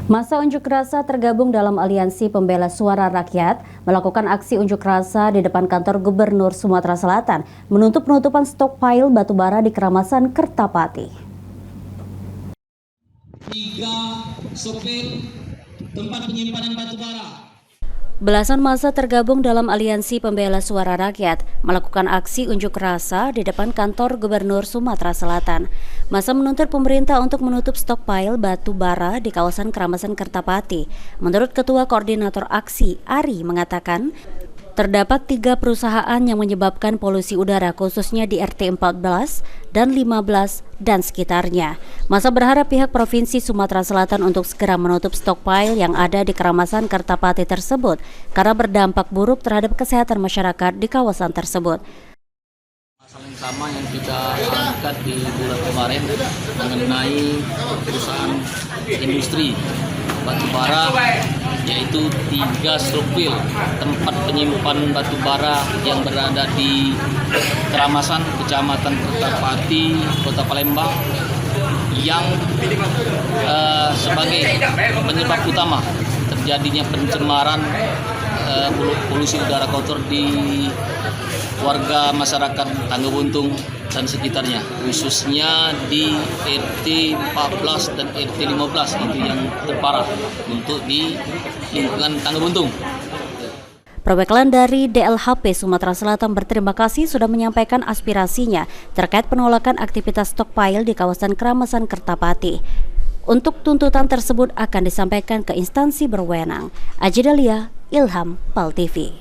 Massa unjuk rasa tergabung dalam Aliansi Pembela Suara Rakyat melakukan aksi unjuk rasa di depan kantor Gubernur Sumatera Selatan menuntut penutupan stockpile batubara di Keramasan Kertapati. 3 sopir tempat penyimpanan batubara. Belasan massa tergabung dalam Aliansi Pembela Suara Rakyat melakukan aksi unjuk rasa di depan kantor Gubernur Sumatera Selatan. Massa menuntut pemerintah untuk menutup stockpile batu bara di kawasan Keramasan Kertapati. Menurut Ketua Koordinator Aksi, Ari mengatakan, terdapat 3 perusahaan yang menyebabkan polusi udara khususnya di RT 14 dan 15 dan sekitarnya. Massa berharap pihak Provinsi Sumatera Selatan untuk segera menutup stockpile yang ada di Keramasan Kertapati tersebut karena berdampak buruk terhadap kesehatan masyarakat di kawasan tersebut. Masalah yang sama yang kita angkat di bulan kemarin mengenai perusahaan industri batubara, yaitu 3 stockpile tempat penyimpan batubara yang berada di Keramasan, Kecamatan Kertapati, Kota Palembang, yang sebagai penyebab utama terjadinya pencemaran polusi udara kotor di warga masyarakat Tangga Buntung dan sekitarnya, khususnya di RT 14 dan RT 15 itu yang terparah untuk di lingkungan Tangga Buntung. Perwakilan dari DLHP Sumatera Selatan berterima kasih sudah menyampaikan aspirasinya terkait penolakan aktivitas stockpile di kawasan Keramasan Kertapati. Untuk tuntutan tersebut akan disampaikan ke instansi berwenang. Aji Dalia, Ilham, PAL TV.